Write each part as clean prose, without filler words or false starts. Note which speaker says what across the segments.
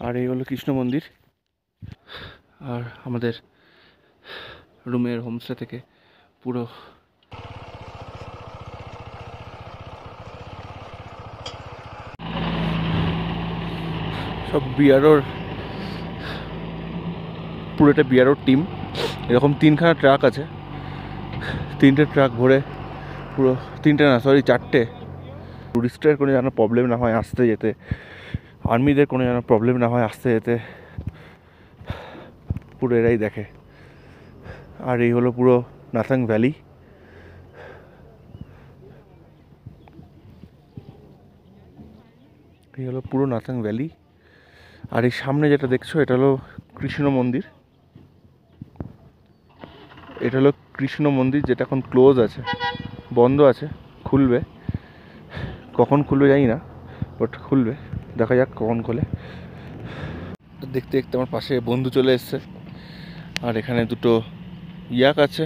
Speaker 1: আর এই হলো কৃষ্ণ মন্দির। আর আমাদের রুমের হোমস্টে থেকে পুরো সব বিয়ারোর, পুরোটা বিয়ারোর টিম। এরকম 3খানা ট্রাক আছে, 3টে ট্রাক ভরে পুরো, 3টে না সরি 4টে। টুরিস্টের কোনো যেন প্রবলেম না হয় আসতে যেতে, আর্মিদের কোনো যেন প্রবলেম না হয় আসতে যেতে, পুরো এরাই দেখে। আর এই হলো পুরো নাথাং ভ্যালি। এই হলো পুরো নাথাং ভ্যালি। আর এই সামনে যেটা দেখছো এটা হলো কৃষ্ণ মন্দির। এটা হলো কৃষ্ণ মন্দির, যেটা এখন ক্লোজ আছে, বন্ধ আছে, খুলবে। কখন খুলবে জানি না, বাট খুলবে, দেখা যাক কখন খোলে। দেখতে দেখতে আমার পাশে বন্ধু চলে এসছে। আর এখানে দুটো ইয়াক আছে,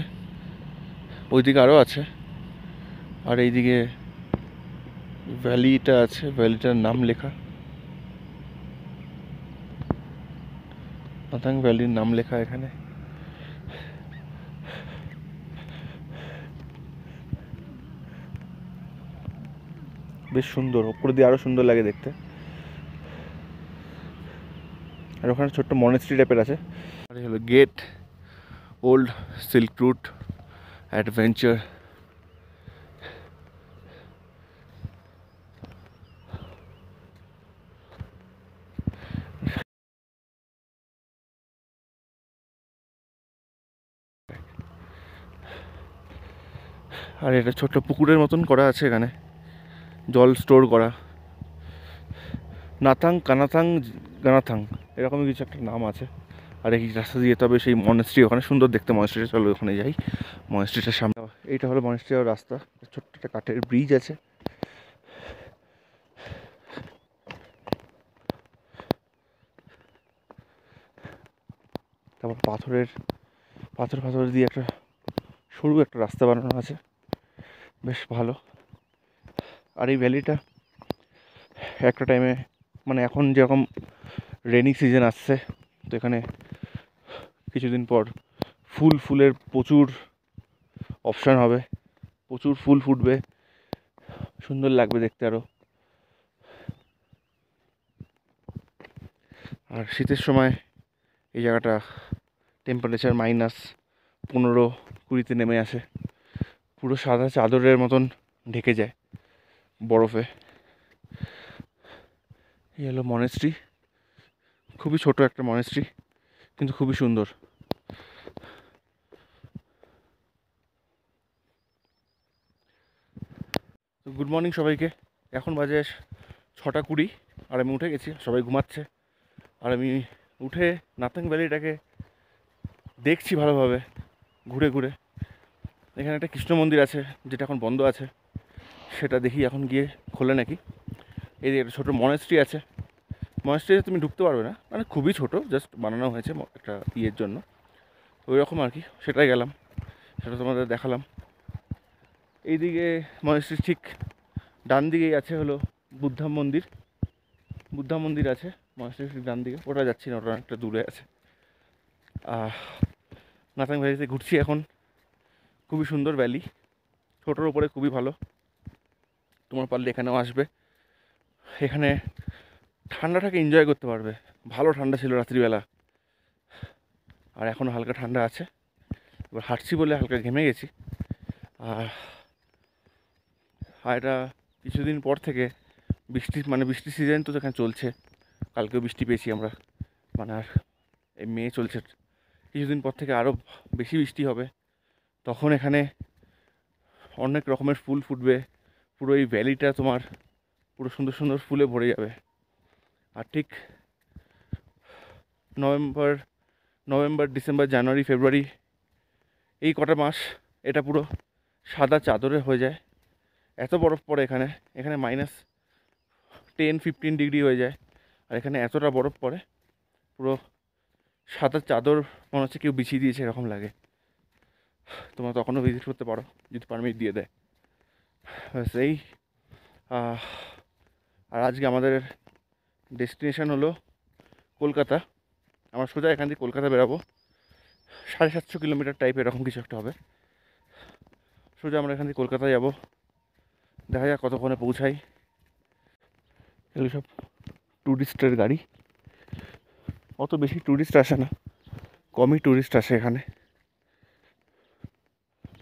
Speaker 1: ওইদিকে আরও আছে। আর এইদিকে ভ্যালিটা আছে, ভ্যালিটার নাম লেখা, নাথাং ভ্যালির নাম লেখা এখানে। বেশ সুন্দর, ওপর দিয়ে আরও সুন্দর লাগে দেখতে। আর ওখানে ছোট্ট মনেস্ট্রি টাইপের আছে। আর এই হলো gate, old silk route adventure. আর এটা ছোট্ট পুকুরের মতন করা আছে এখানে, জল স্টোর করা। নাথাং কানাথাং গানাথাং এরকমই কিছু একটা নাম আছে। আর এই রাস্তা দিয়ে তবে সেই মনেস্ট্রি, ওখানে সুন্দর দেখতে মনেস্ট্রিটা, চলো ওখানে যাই। মনেস্ট্রিটার সামনে এইটা হলো মনেস্ট্রি রাস্তা, ছোট্ট একটা কাঠের ব্রিজ আছে। তারপর পাথর দিয়ে একটা সরু একটা রাস্তা বানানো আছে, বেশ ভালো। আর এই ভ্যালিটা একটা টাইমে, মানে এখন যেরকম রেনি সিজন আসছে, তো এখানে কিছুদিন পর ফুলের প্রচুর অপশান হবে, প্রচুর ফুল ফুটবে, সুন্দর লাগবে দেখতে আরও। আর শীতের সময় এই জায়গাটা টেম্পারেচার -15-20 নেমে আসে, পুরো সাদা চাদরের মতন ঢেকে যায় বরফে। এই হলো মনেস্ট্রি, খুবই ছোট একটা মনেস্ট্রি, কিন্তু খুবই সুন্দর। তো গুড মর্নিং সবাইকে। এখন বাজে 6টা 20, আর আমি উঠে গেছি, সবাই ঘুমাচ্ছে। আর আমি উঠে নাথাং ভ্যালিটাকে দেখছি ভালোভাবে ঘুরে ঘুরে। এখানে একটা কৃষ্ণ মন্দির আছে, যেটা এখন বন্ধ আছে, সেটা দেখি এখন গিয়ে খোলে নাকি। এই একটা ছোটো মনেস্ট্রি আছে, মনেস্ট্রিতে তুমি ঢুকতে পারবে না, মানে খুবই ছোট, জাস্ট বানানো হয়েছে একটা ইয়ের জন্য, ওই রকম আর কি। সেটাই গেলাম, সেটা তোমাদের দেখালাম। এইদিকে মনেস্ট্রির ঠিক ডান দিকেই আছে হলো বুদ্ধা মন্দির আছে মনেস্ট্রির ঠিক ডান দিকে। ওটা যাচ্ছি না, ওটা অনেকটা দূরে আছে। নাথাং ভ্যালিতে ঘুরছি এখন, খুবই সুন্দর ভ্যালি, ছোটোর উপরে খুবই ভালো। তোমার পারলে এখানেও আসবে, এখানে ঠান্ডাটাকে এনজয় করতে পারবে। ভালো ঠান্ডা ছিল রাত্রিবেলা, আর এখন হালকা ঠান্ডা আছে। এবার হাঁটছি বলে হালকা ঘেমে গেছি। আর এটা কিছুদিন পর থেকে বৃষ্টির সিজন তো এখানে চলছে, কালকেও বৃষ্টি পেয়েছি আমরা। মানে আর এই মে চলছে, কিছুদিন পর থেকে আরও বেশি বৃষ্টি হবে, তখন এখানে অনেক রকমের ফুল ফুটবে, পুরো এই ভ্যালিটা তোমার পুরো সুন্দর সুন্দর ফুলে ভরে যাবে। আর ঠিক নভেম্বর ডিসেম্বর জানুয়ারি ফেব্রুয়ারি এই কটা মাস এটা পুরো সাদা চাদরে হয়ে যায়, এত বরফ পড়ে এখানে। এখানে -10-15 ডিগ্রি হয়ে যায়, আর এখানে এতটা বরফ পড়ে, পুরো সাদা চাদর মনে হচ্ছে কেউ বিছিয়ে দিয়েছে এরকম লাগে। তোমরা তখনও ভিজিট করতে পারো যদি পারমিট দিয়ে দেয়। সেই আর আজকে আমাদের ডেস্টিনেশন হলো কলকাতা। আমরা সোজা এখান থেকে কলকাতা বেরাবো, 750 কিলোমিটার টাইপ এরকম কিছু একটা হবে। সোজা আমরা এখান থেকে কলকাতায় যাবো, দেখা যাক কতক্ষণে পৌঁছাই। এগুলো সব ট্যুরিস্টের গাড়ি, অত বেশি ট্যুরিস্ট আসে না, কমই ট্যুরিস্ট আসে এখানে।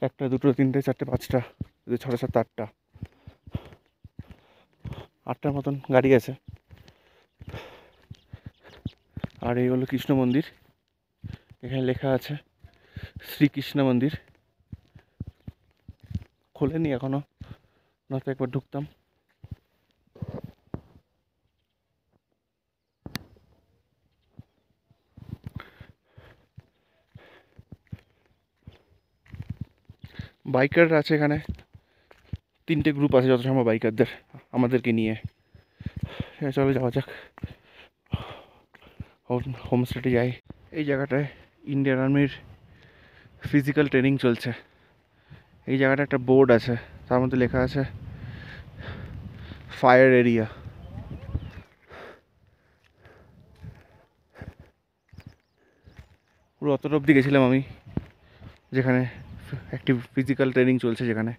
Speaker 1: 1, 2, 3, 4, 5টা, 6, 7, 8টা, 8টার মতন গাড়ি আছে। আর এই হলো কৃষ্ণ মন্দির, এখানে লেখা আছে শ্রীকৃষ্ণ মন্দির। খোলেনি এখনো, নয়তো একবার ঢুকতাম। বাইকাররা আছে এখানে, 3টে গ্রুপ আছে যত সম্ভব বাইকারদের, আমাদেরকে নিয়ে। চলো যাওয়া যাক, হোমস্টেতে যাই। এই জায়গাটায় ইন্ডিয়ান আর্মির ফিজিক্যাল ট্রেনিং চলছে। এই জায়গাটা একটা বোর্ড আছে, তার মধ্যে লেখা আছে ফায়ার এরিয়া। পুরো অতটা অবধি গেছিলাম আমি, যেখানে একটি ফিজিক্যাল ট্রেনিং চলছে, যেখানে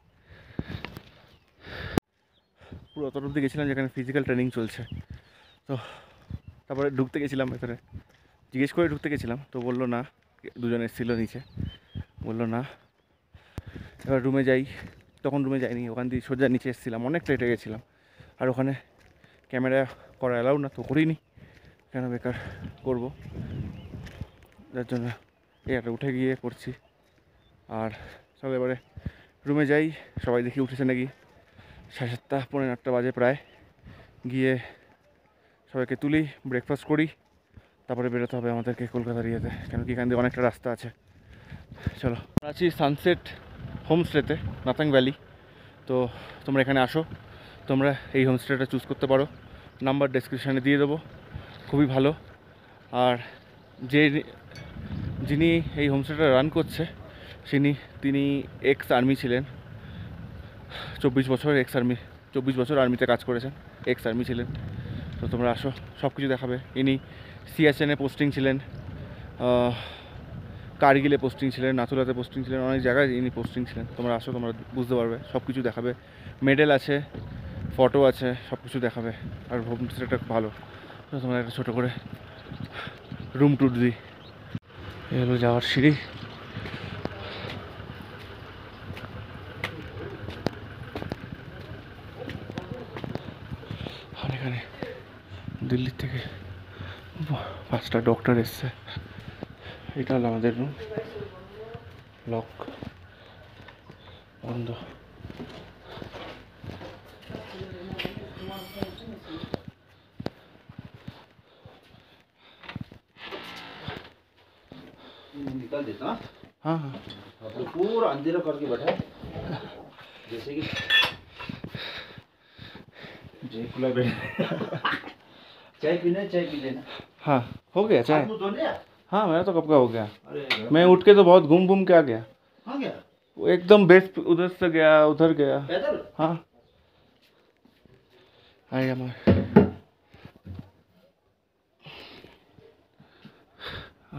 Speaker 1: পুরো অতটা অবধি গেছিলাম যেখানে ফিজিক্যাল ট্রেনিং চলছে। তো তারপরে ঢুকতে গেছিলাম ভেতরে, জিজ্ঞেস করে ঢুকতে গেছিলাম, তো বললো না, দুজন এসেছিলো নিচে, বললো না। এবার রুমে যাই, তখন রুমে যাইনি, ওখান দিয়ে সোজা নিচে এসেছিলাম, অনেকটা হেঁটে গেছিলাম। আর ওখানে ক্যামেরা করা অ্যালাউ না, তো করিনি, কেন বেকার করবো, যার জন্য এই একটা উঠে গিয়ে করছি। আর চলো এবারে রুমে যাই, সবাই দেখি উঠেছে নাকি। 7:30, 8:45 বাজে প্রায়। গিয়ে সবাইকে তুলি, ব্রেকফাস্ট করি, তারপরে বেরোতে হবে আমাদেরকে কলকাতার ইয়েতে, কেন কি এখান দিয়ে অনেকটা রাস্তা আছে। চলো, আছি সানসেট হোমস্টেতে, নাথাং ভ্যালি। তো তোমরা এখানে আসো, তোমরা এই হোমস্টেটা চুজ করতে পারো, নাম্বার ডেসক্রিপশানে দিয়ে দেবো, খুবই ভালো। আর যিনি এই হোমস্টেটা রান করছে, তিনি এক্স আর্মি ছিলেন, 24 বছর আর্মিতে কাজ করেছেন, এক্স আর্মি ছিলেন। তো তোমরা আসো, সব কিছু দেখাবে। ইনি সিয়াচেনে পোস্টিং ছিলেন, কার্গিলে পোস্টিং ছিলেন, নাথুলাতে পোস্টিং ছিলেন, অনেক জায়গায় ইনি পোস্টিং ছিলেন। তোমরা আসো, তোমরা বুঝতে পারবে, সব কিছু দেখাবে, মেডেল আছে, ফটো আছে, সব কিছু দেখাবে। আর হোমস্টেটা ভালো। তো তোমরা একটা ছোটো করে রুম ট্যুর দিই। এই হলো যাওয়ার সিঁড়ি। আর এখানে দিল্লি থেকে 5টা ডক্টর এসছে। এটা হলো আমাদের রুম, লক বন্ধ।
Speaker 2: निकाल देता।
Speaker 1: हाँ हाँ,
Speaker 2: आप लोग पूरा अंधेरा करके बैठा है, जैसे कि खुला बैठ। चाय पीना है, चाय पी लेना।
Speaker 1: हाँ हो गया चाय।
Speaker 2: हाथ मुंह धो लिया?
Speaker 1: हाँ मेरा तो कब का हो गया,
Speaker 2: अरे
Speaker 1: मैं उठ के तो बहुत घूम के आ गया।
Speaker 2: हाँ गया
Speaker 1: वो एकदम बेस उधर से गया, उधर गया।
Speaker 2: पैदल?
Speaker 1: हाँ आए हमारे।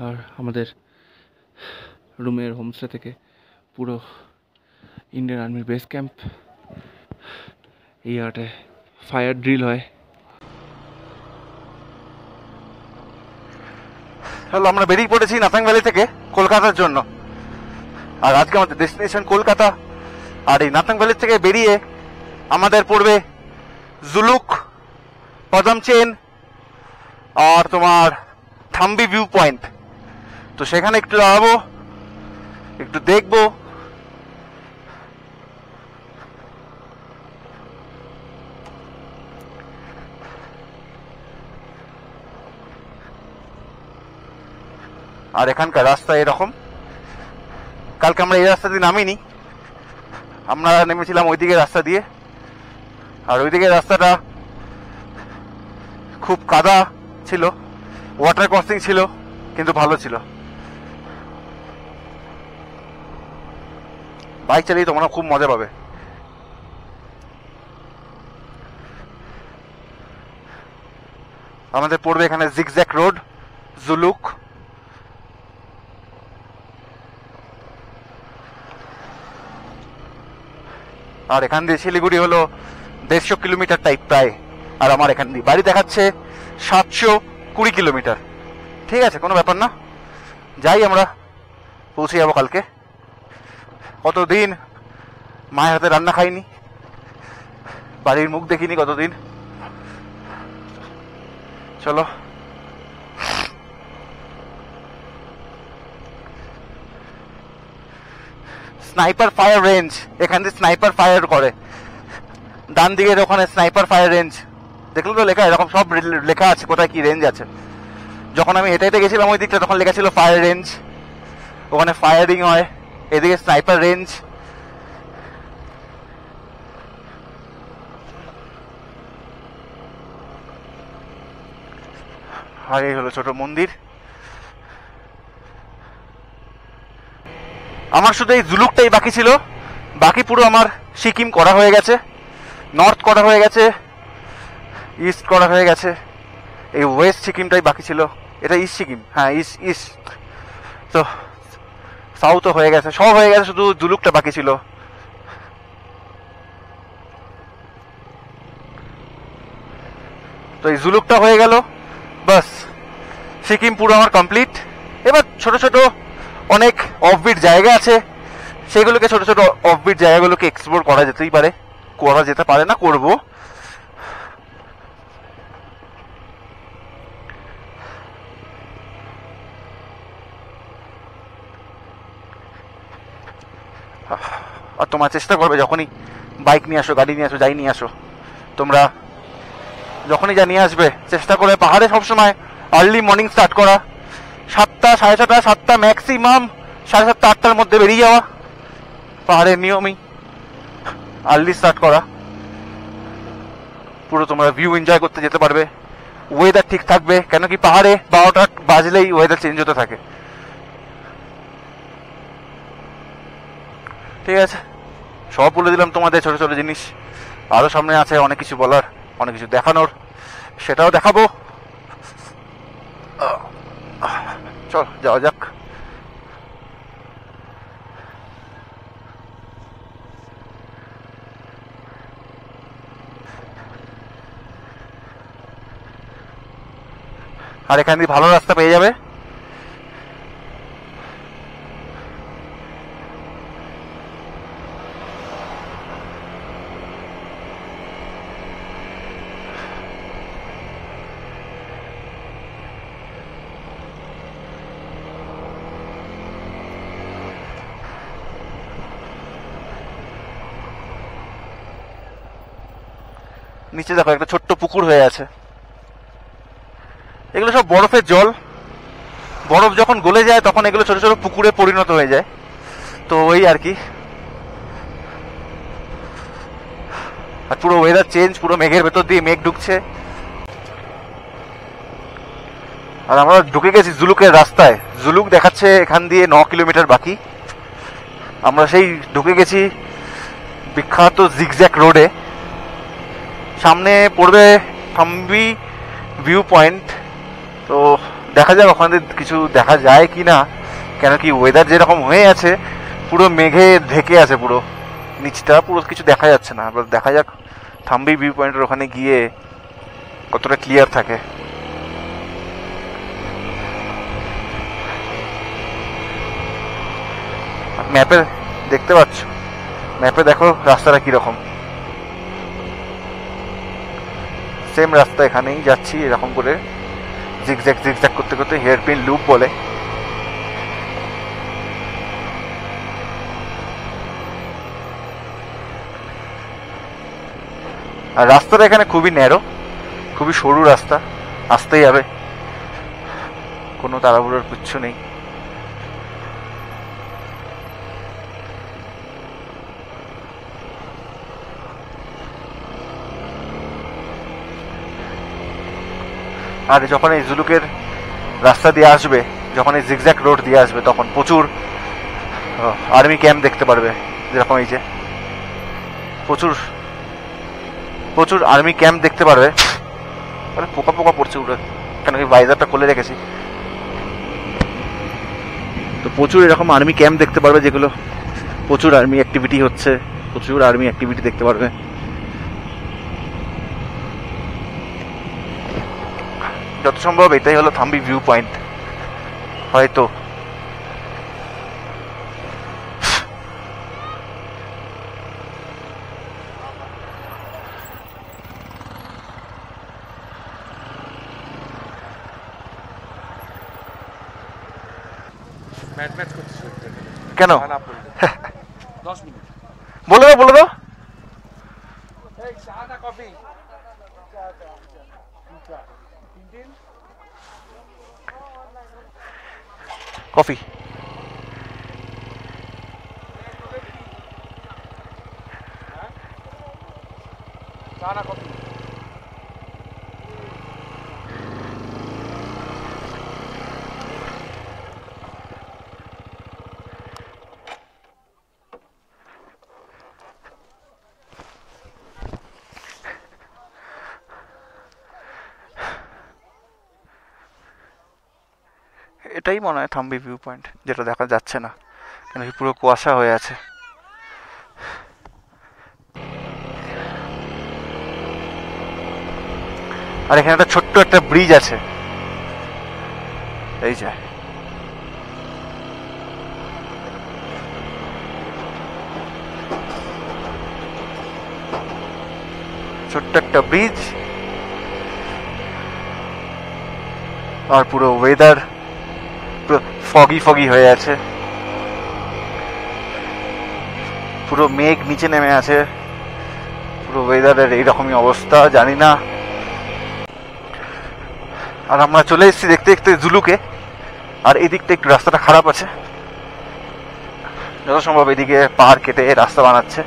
Speaker 1: আর আমাদের রুমের হোমস্টে থেকে পুরো ইন্ডিয়ান আর্মির বেস ক্যাম্প। এই জায়গাটায় ফায়ার ড্রিল হয়। হ্যালো, আমরা বেরিয়ে পড়েছি নাথাং ভ্যালি থেকে কলকাতার জন্য। আর আজকে আমাদের ডেস্টিনেশন কলকাতা। আর এই নাথাং ভ্যালি থেকে বেরিয়ে আমাদের পড়বে জুলুক, পদম চেন আর তোমার থাম্বি ভিউ পয়েন্ট। তো সেখানে একটু দাঁড়াবো, একটু দেখবো। আর এখানকার রাস্তা এরকম। কালকে আমরা এই রাস্তা দিয়ে নামিনি, আমরা নেমেছিলাম ওই দিকের রাস্তা দিয়ে। আর ওই দিকের রাস্তাটা খুব কাদা ছিল, ওয়াটার ক্রসিং ছিল, কিন্তু ভালো ছিল। বাইক চালিয়ে তোমরা খুব মজা পাবে। আমাদের পড়বে এখানে জিগজ্যাগ রোড।
Speaker 3: জুলুক। আর এখান দিয়ে শিলিগুড়ি হলো 150 কিলোমিটার টাইপ প্রায়, আর আমার এখান দিয়ে বাড়ি দেখাচ্ছে 720 কিলোমিটার। ঠিক আছে, কোনো ব্যাপার না, যাই, আমরা পৌঁছে যাবো কালকে। কতদিন মায়ের হাতে রান্না খাইনি, বাড়ির মুখ দেখিনি কতদিন। চলো, স্নাইপার ফায়ার রেঞ্জ, এখান দিয়ে স্নাইপার ফায়ার করে। ডান দিকের ওখানে স্নাইপার ফায়ার রেঞ্জ, দেখলে তো লেখা, এরকম সব লেখা আছে কোথায় কি রেঞ্জ আছে। যখন আমি হেঁটে হেঁটে গেছিলাম ওই দিকটা, তখন লেখা ছিল ফায়ার রেঞ্জ, ওখানে ফায়ারিং হয়। এদিকে স্নাইপার রেঞ্জ। আর এই হলো ছোট মন্দির। আমার শুধু এই জুলুকটাই বাকি ছিল, বাকি পুরো আমার সিকিম করা হয়ে গেছে, নর্থ করা হয়ে গেছে, ইস্ট করা হয়ে গেছে। এই ওয়েস্ট সিকিমটাই বাকি ছিল। এটা ইস্ট সিকিম, হ্যাঁ ইস্ট ইস্ট। তো সাউথও হয়ে গেছে, সব হয়ে গেছে, শুধু জুলুকটা বাকি ছিল। তো এই জুলুকটা হয়ে গেল, বাস সিকিম পুরো আমার কমপ্লিট। এবার ছোট ছোট অনেক অফবিট জায়গা আছে, সেগুলোকে ছোট ছোট অফবিট জায়গাগুলোকে এক্সপ্লোর করা যেতেই পারে, করা যেতে পারে না, করবো। আর তোমরা চেষ্টা করবে যখনই বাইক নিয়ে আসো, গাড়ি নিয়ে আসো, যাই নিয়ে আসো, তোমরা যখনই যা নিয়ে আসবে চেষ্টা করে পাহাড়ে সবসময় আর্লি মর্নিং স্টার্ট করা। 7টা, 6:30, 7টা, ম্যাক্সিমাম 7:30, 8টার মধ্যে বেরিয়ে যাওয়া। পাহাড়ের নিয়মই আর্লি স্টার্ট করা। পুরো তোমরা ভিউ এনজয় করতে যেতে পারবে, ওয়েদার ঠিক থাকবে, কেন কি পাহাড়ে 12টা বাজলেই ওয়েদার চেঞ্জ হতে থাকে। ঠিক আছে, সব বলে দিলাম তোমাদের ছোট ছোট জিনিস। আরো সামনে আছে অনেক কিছু বলার, অনেক কিছু দেখানোর, সেটাও দেখাবো। চল যাওয়া যাক। আর এখান দিয়ে ভালো রাস্তা পেয়ে যাবে। নিচে দেখো একটা ছোট্ট পুকুর হয়ে আছে, এগুলো সব বরফের জল। বরফ যখন গলে যায় তখন এগুলো ছোট ছোট পুকুরে পরিণত হয়ে যায়। তো ওই আর কি। আর পুরো ওয়েদার চেঞ্জ, পুরো মেঘের ভেতর দিয়ে মেঘ ঢুকছে। আর আমরা ঢুকে গেছি জুলুকের রাস্তায়। জুলুক দেখাচ্ছে এখান দিয়ে 9 কিলোমিটার বাকি। আমরা সেই ঢুকে গেছি বিখ্যাত জিগজ্যাক রোডে। সামনে পড়বে থাম্বি ভিউ পয়েন্ট। তো দেখা যাক ওখানে কিছু দেখা যায় কি না, কেন কি ওয়েদার যেরকম হয়ে আছে, পুরো মেঘে ঢেকে আছে, পুরো নিচটা পুরো কিছু দেখা যাচ্ছে না। এবার দেখা যাক থাম্বি ভিউ পয়েন্টের ওখানে গিয়ে কতটা ক্লিয়ার থাকে। ম্যাপে দেখতে পাচ্ছ, ম্যাপে দেখো রাস্তাটা কিরকম। সেম রাস্তা, এখানেই যাচ্ছি এরকম করে জিগজ্যাগ জিগজ্যাগ করতে করতে, হেয়ারপিন লুপ বলে। আর রাস্তাটা এখানে খুবই ন্যারো, খুবই সরু রাস্তা, আসতেই হবে, কোনো তাড়াহুড়োর কিচ্ছু নেই। আর যখন এই জুলুকের রাস্তা দিয়ে আসবে, যখন এই জিগজ্যাগ রোড দিয়ে আসবে, তখন প্রচুর আর্মি ক্যাম্প দেখতে পারবে। যেরকম এই যে প্রচুর প্রচুর আর্মি ক্যাম্প দেখতে পারবে। মানে পোকা পোকা পড়ছে উঠে, কেন কি বাইজারটা খুলে রেখেছি, তো প্রচুর এরকম আর্মি ক্যাম্প দেখতে পারবে, যেগুলো প্রচুর আর্মি অ্যাক্টিভিটি হচ্ছে, প্রচুর আর্মি অ্যাক্টিভিটি দেখতে পারবে। যত সম্ভব এটাই হলো থাম্বি ভিউ পয়েন্ট হয়তো।
Speaker 1: ম্যাচ ম্যাচ করছিস
Speaker 3: কেন?
Speaker 1: না পড়লে 10 মিনিট
Speaker 3: বলে দাও বলে দাও।
Speaker 1: এই চা না কফি?
Speaker 3: কফি।
Speaker 1: চা না কফি?
Speaker 3: এটাই মনে হয় থাম্বি ভিউ পয়েন্ট, যেটা দেখা যাচ্ছে না কেন কি পুরো কুয়াশা হয়ে আছে। আর এখানে একটা ছোট্ট একটা ব্রিজ আছে, এই যে ছোট্ট একটা ব্রিজ। আর পুরো ওয়েদার পুরো ফগি ফগি হয়ে আছে, পুরো মেঘ নিচে নেমে আছে, পুরো ওয়েদারের এইরকমই অবস্থা, জানি না। আর আমরা চলে এসেছি দেখতে দেখতে জুলুকে। আর এই দিকটা একটু রাস্তাটা খারাপ আছে, যত সম্ভব এদিকে পাহাড় কেটে রাস্তা বানাচ্ছে,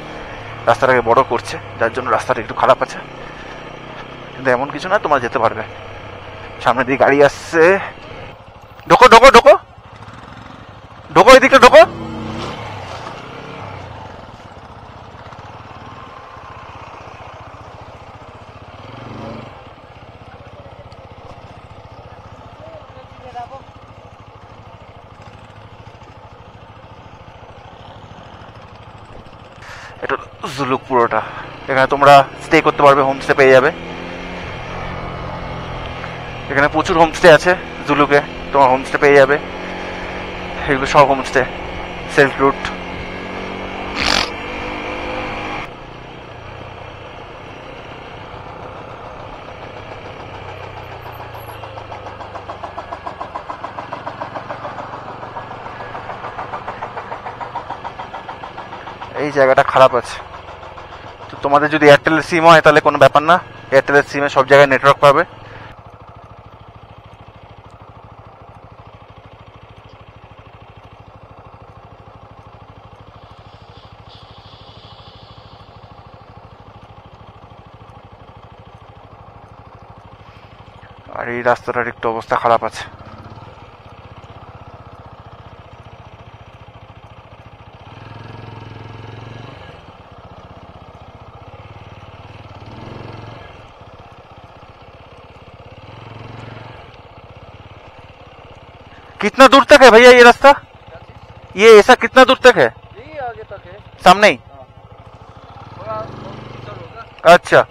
Speaker 3: রাস্তাটাকে বড় করছে, যার জন্য রাস্তাটা একটু খারাপ আছে। কিন্তু এমন কিছু না, তোমরা যেতে পারবে। সামনে দিকে গাড়ি আসছে, ঢোকো ঢোকো ঢোকো ঢোকো, এই দিকটা ঢোকো। এটা জুলুক পুরোটা, এখানে তোমরা স্টে করতে পারবে, হোমস্টে পেয়ে যাবে। এখানে প্রচুর হোমস্টে আছে জুলুকে, তোমার হোমস্টে পেয়ে যাবে। এগুলো সব হোমস্টে, সিল্ক রুট। এই জায়গাটা খারাপ আছে, তো তোমাদের যদি এয়ারটেলের সিম হয় তাহলে কোনো ব্যাপার না, এয়ারটেলের সিমে সব জায়গায় নেটওয়ার্ক পাবে। আর এই রাস্তাটার একটু অবস্থা খারাপ আছে। कितना दूर तक है भैया ये रास्ता? ये ऐसा कितना दूर तक है?
Speaker 1: यही आगे तक है,
Speaker 3: सामने ही?
Speaker 1: थोड़ा किलोमीटर होगा।
Speaker 3: अच्छा।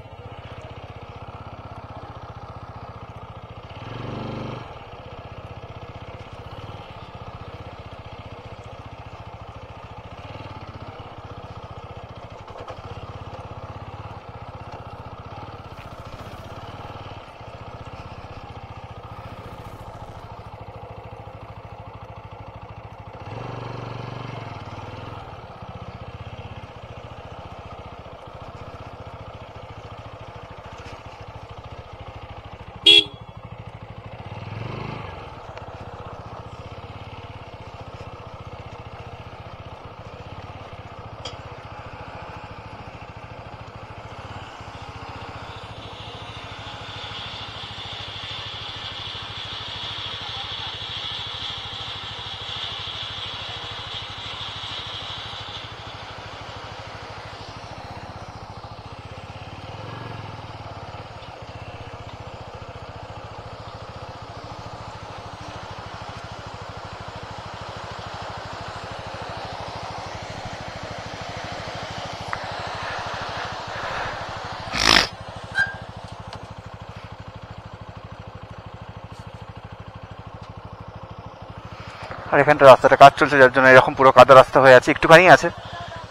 Speaker 3: আর এখানটা রাস্তাটা কাজ চলছে, যার জন্য এরকম পুরো কাদা রাস্তা হয়ে আছে, একটুখানি আছে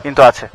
Speaker 3: কিন্তু আছে।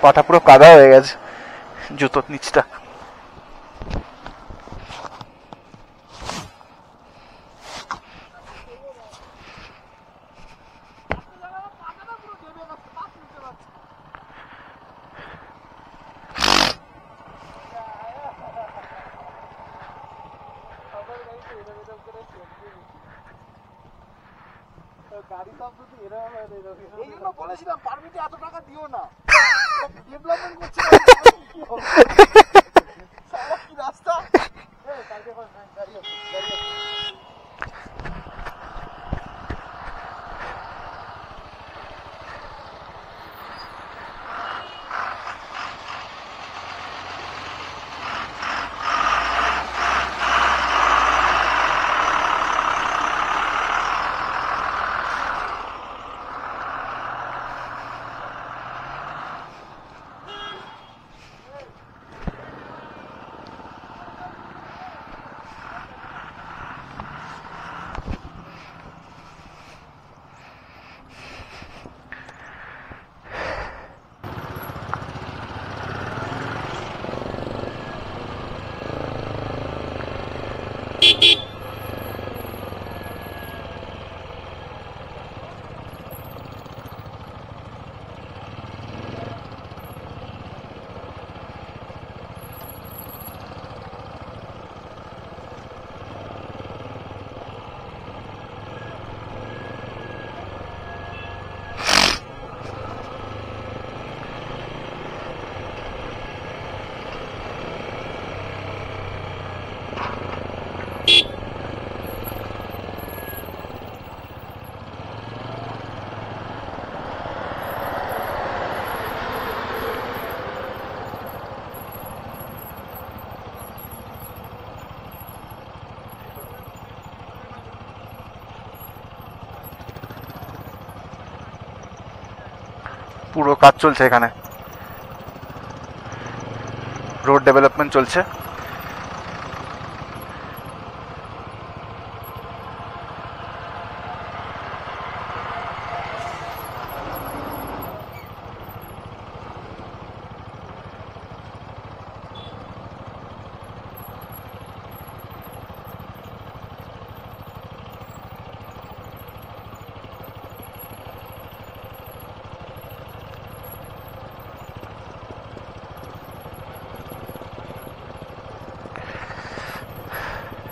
Speaker 3: পাটা পুরো কাদা হয়ে গেছে, জুতোর নিচটা।
Speaker 1: এই জন্য বলেছিলাম পারমিটে এত টাকা দিও না, ডেভেলপমেন্ট করছে কি রাস্তা।
Speaker 3: পুরো কাজ চলছে এখানে, রোড ডেভেলপমেন্ট চলছে।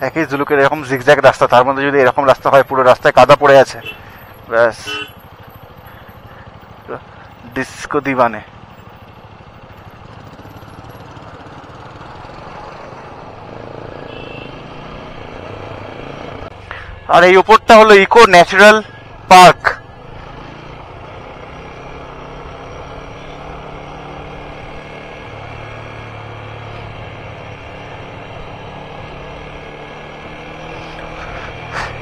Speaker 3: একই জুলুকের এরকম জিগজ্যাগ রাস্তা, তার মধ্যে যদি এরকম রাস্তা হয়, পুরো রাস্তায় কাদা পড়ে আছে, ব্যাস ডিস্কো দিবানে। আর এই উপরটা হলো ইকো ন্যাচারাল পার্ক।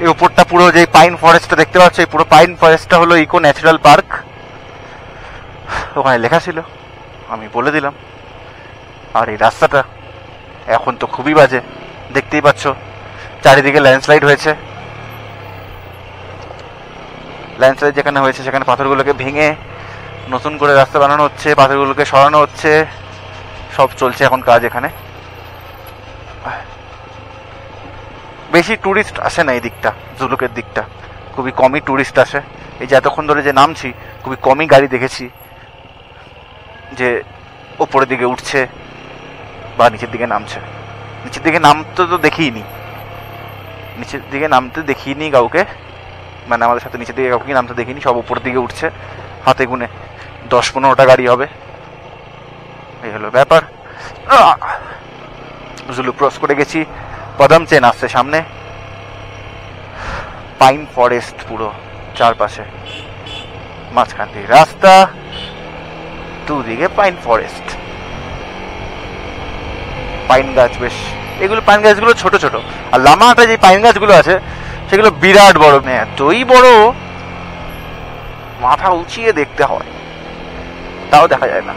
Speaker 3: এই উপরটা পুরো যে পাইন ফরেস্টটা দেখতে পাচ্ছ, এই পুরো পাইন ফরেস্টটা হলো ইকো ন্যাচারাল পার্ক। ওখানে লেখা ছিল, আমি বলে দিলাম। আর এই রাস্তাটা এখন তো খুবই বাজে, দেখতেই পাচ্ছ চারিদিকে ল্যান্ডস্লাইড হয়েছে। ল্যান্ডস্লাইড যেখানে হয়েছে সেখানে পাথরগুলোকে ভেঙে নতুন করে রাস্তা বানানো হচ্ছে, পাথরগুলোকে সরানো হচ্ছে, সব চলছে এখন কাজ এখানে। বেশি ট্যুরিস্ট আসে না এই দিকটা, জুলুকের দিকটা খুবই কমই ট্যুরিস্ট আসে। এই যে এতক্ষণ ধরে যে নামছি, খুবই কমই গাড়ি দেখেছি যে ওপরের দিকে উঠছে বা নিচের দিকে নামছে। নিচের দিকে নামতে তো দেখিনি, নিচের দিকে নামতে দেখিনি কাউকে। মানে আমাদের সাথে নিচে দিকে কাউকে নামতে দেখিনি, সব উপরের দিকে উঠছে, হাতে গুনে 10-15টা গাড়ি হবে, এই হলো ব্যাপার। জুলুক ক্রস করে গেছি, পদম চেন আসছে সামনে, পাইন ফরেস্ট পুরো চারপাশে, মাঝখান দিয়ে রাস্তা, দুদিকে পাইন ফরেস্ট, পাইন গাছ বেশ, এগুলো পাইন গাছগুলো ছোট ছোট, আর লামাহাটে যে পাইন গাছগুলো আছে সেগুলো বিরাট বড়, এতই বড় মাথা উঁচিয়ে দেখতে হয়, তাও দেখা যায় না।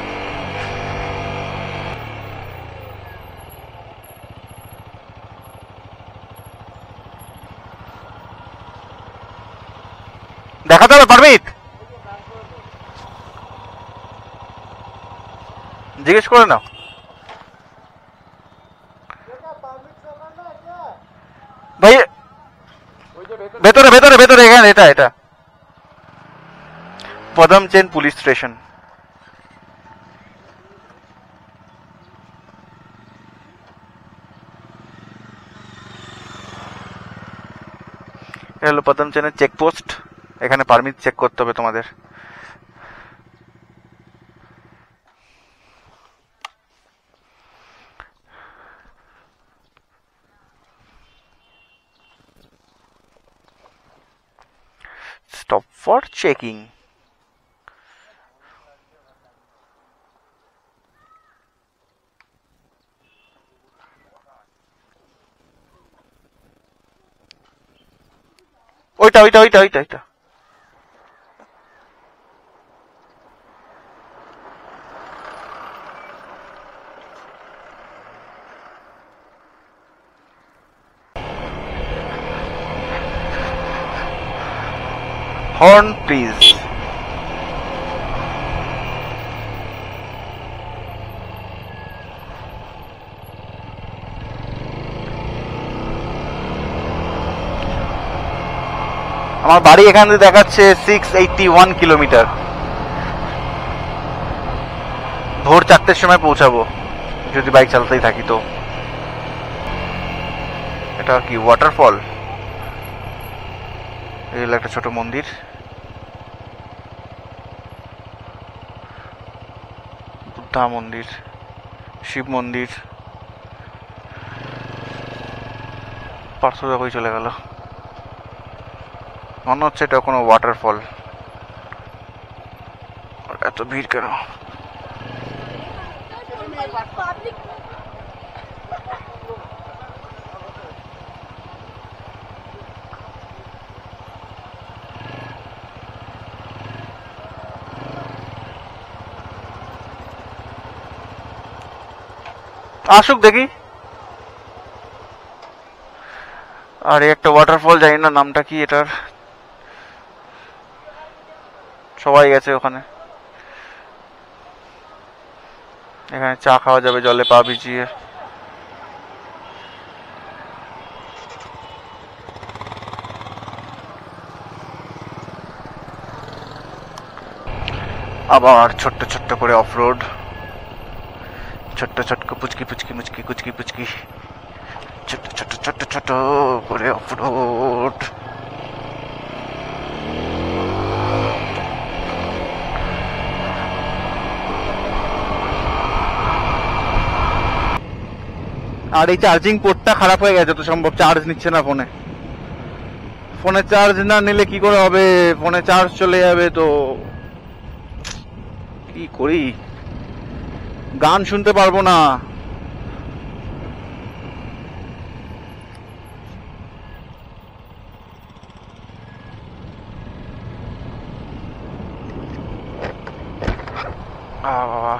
Speaker 3: দেখাতে হবে পারমিট, জিজ্ঞেস করে নাও। ভাই ভেতরে ভেতরে ভেতরে, এখানে এটা এটা পদম চেন পুলিশ স্টেশন। এটা হলো পদম চেনের চেকপোস্ট, এখানে পারমিট চেক করতে হবে তোমাদের। Stop for checking. ওইটা ওইটা ওইটা ওইটা ওইটা হর্ন প্লিজ। আমার বাড়ি এখান থেকে দেখাচ্ছে 681 কিলোমিটার, ভোর 4টের সময় পৌঁছাবো যদি বাইক চালাতেই থাকি। তো এটা কি ওয়াটারফল, এই হলো একটা ছোট মন্দির, বুদ্ধা মন্দির, শিব মন্দির, পার্শ্ব দেখই চলে গেল, মনে হচ্ছে এটা কোনো ওয়াটারফল। এত ভিড় কেন? আসুক দেখি। আর একটা ওয়াটারফল, জানি না নামটা কি এটার, সবাই গেছে ওখানে, এখানে চা খাওয়া যাবে জলে পা ভিজিয়ে। আবার ছোট্ট ছোট্ট করে অফ রোড, ছোট্ট ছোট্ট পুচকি পুচকি মুচকি কুচকি পুচকি, ছোট্ট ছোট্ট ছোট্ট ছোট করে অফ রোড। আর এই চার্জিং পোর্টটা খারাপ হয়ে গেছে, তো সম্ভব চার্জ নিচ্ছে না ফোনে, ফোনে চার্জ না নিলে কি করে হবে, ফোনে চার্জ চলে যাবে, তো কি করি, গান শুনতে পারবো না। বাবা